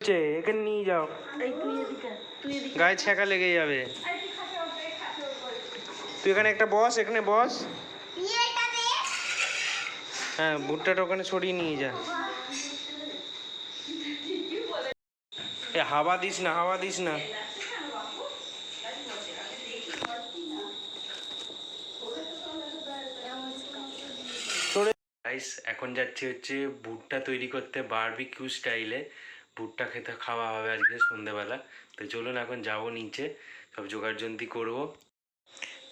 এখানে নিয়ে যাও, গায়ে ছ্যাঁকা লেগে যাবে। তুই এখানে একটা বস, এখানে বস। হ্যাঁ, ভুট্টাটা ওখানে সরিয়ে নিয়ে যা। এ হাওয়া দিস না, হাওয়া দিস না। গাইস, এখন যাচ্ছি হচ্ছে ভুট্টা তৈরি করতে বারবিকিউ স্টাইলে। ভুট্টা খেতে খাওয়া হবে আজকে সন্ধ্যেবেলা। তো চলুন এখন যাবো নিচে, সব জোগাড়যন্তি করবো।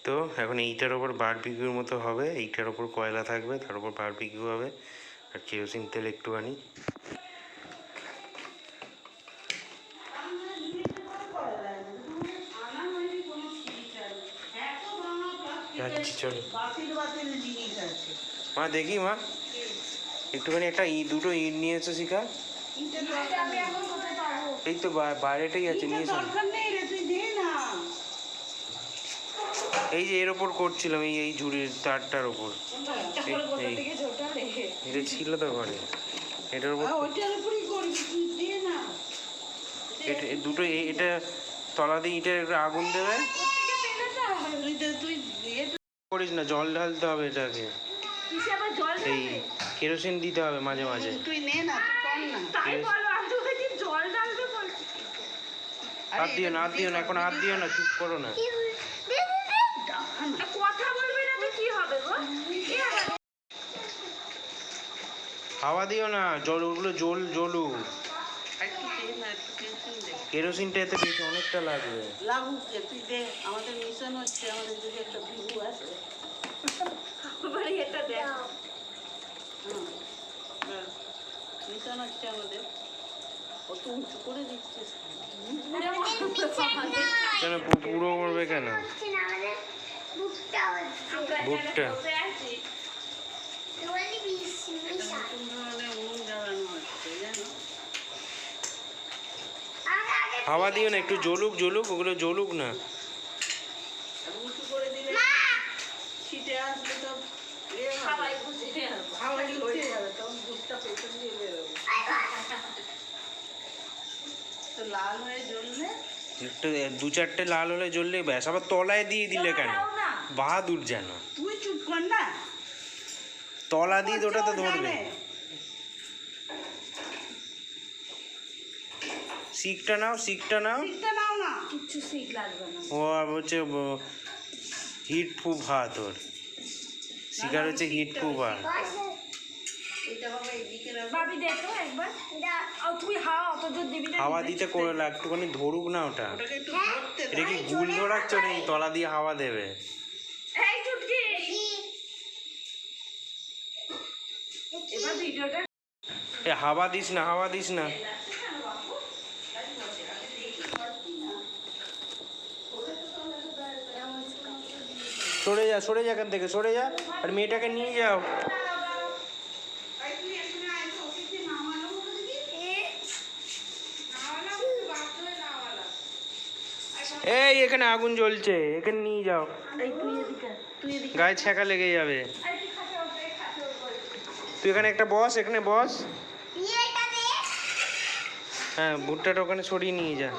তো এখন এইটার ওপর বারবিকিউর মতো হবে, এইটার ওপর কয়লা থাকবে, তার উপর বারবিকিউ হবে, আর কেরোসিন তেল একটুখানি। যাচ্ছি, চলো মা। দেখি মা, একটুখানি একটা দুটো ইট নিয়ে এসো শিখা। এই তো বাইরেটাই আছে, নিয়ে এসো। এই যে এর ওপর করছিলাম, এই ঝুড়ির তারটার ওপর। এটা ছিল তো ঘরে, এটার উপর দুটো। এটা তলা দিয়ে ইটের আগুন দেবে। করিস না, জল ঢালতে হবে এটাকে। এই কেরোসিন দিতে হবে মাঝে মাঝে। হাত দিও না, হাত দিও না, এখন হাত দিও না, চুপ করো না। হাওয়া দিও না, জল ওগুলো জ্বলুক। কেরোসিনটা এতে বেশি অনেকটা লাগবে। তুই দে, আমাদের মিশন হচ্ছে, আমাদের যদি একটা ভিউ আছে। এটা দেখ, মিশন হচ্ছে আমাদের। কত উঁচু করে দিচ্ছিস কেন? পুরো করবে কেন? ভুট্টা হাওয়া দিও না, একটু জ্বলুক জ্বলুক, ওগুলো জ্বলুক না। উঁচু করে দিলে ছিটে আসবে, তো হয়ে যাবে, তখন ভুট্টা পেছন দিয়ে বেরোবে। তো লাল হয়ে জ্বললে, একটু দু চারটে লাল হলে জ্বললে ব্যাস। আবার তলায় দিয়ে দিলে কেন? বাহাদুর যেন। তুই চুপ কর না, তলা দিয়ে ওটা তো ধরবে। শিকটা নাও, শিকটা নাও। না কিচ্ছু শিক লাগবে না। ও হচ্ছে হিট প্রুফ হাত, ওর শিকার হচ্ছে হিট প্রুফ হাত। হাওয়া দিতে করে একটুখানি ধরুক না ওটা। এটা কি গুল ধরাচ্ছ নাকি তলা দিয়ে হাওয়া দেবে? এ হাওয়া দিস না, হাওয়া দিস না। সরে যা, সরে যা, এখান থেকে সরে যা, আর মেয়েটাকে নিয়ে যাও। এই এখানে আগুন জ্বলছে, এখানে নিয়ে যাও, গায়ে ছ্যাঁকা লেগে যাবে। তুই এখানে একটা বস, এখানে বস। হ্যাঁ, ভুট্টাটা ওখানে সরিয়ে নিয়ে যা।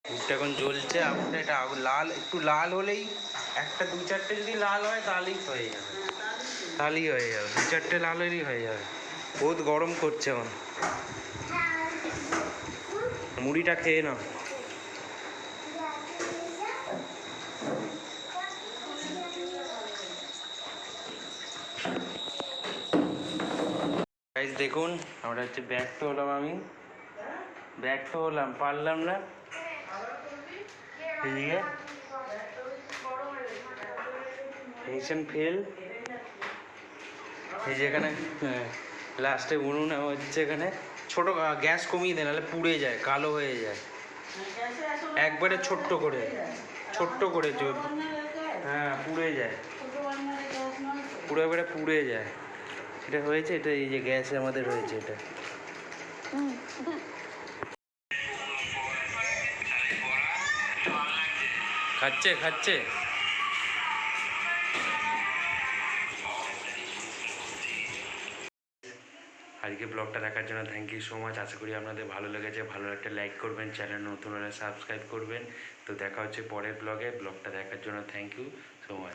ভুট্টা এখন জ্বলছে, আগুনটা এটা লাল, একটু লাল হলেই, একটা দু চারটে যদি লাল হয় তাহলেই হয়ে যাবে, তাহলেই হয়ে যাবে। দু চারটে লাল হলেই হয়ে যাবে। বহুত গরম করছে এখন। মুড়িটা খেয়ে নাও। গাইস দেখুন, আমরা হচ্ছে ব্যর্থ হলাম, আমি ব্যর্থ হলাম, পারলাম না। এদিকে মিশন ফেল। এই যে এখানে লাস্টে উনুন হচ্ছে, এখানে ছোট গ্যাস কমিয়ে দেয়, নাহলে পুড়ে যায়, কালো হয়ে যায়। একবারে ছোট্ট করে, ছোট্ট করে, হ্যাঁ পুড়ে যায়, পুরো একবারে পুড়ে যায়। এটা হয়েছে, এটা এই যে গ্যাসে আমাদের হয়েছে এটা। খাচ্ছে খাচ্ছে। আজকে ব্লগটা দেখার জন্য থ্যাংক ইউ সো মাচ। আশা করি আপনাদের ভালো লেগেছে। ভালো একটা লাইক করবেন, চ্যানেল নতুন হলে সাবস্ক্রাইব করবেন। তো দেখা হচ্ছে পরের ব্লগে। ব্লগটা দেখার জন্য থ্যাংক ইউ সো মাচ।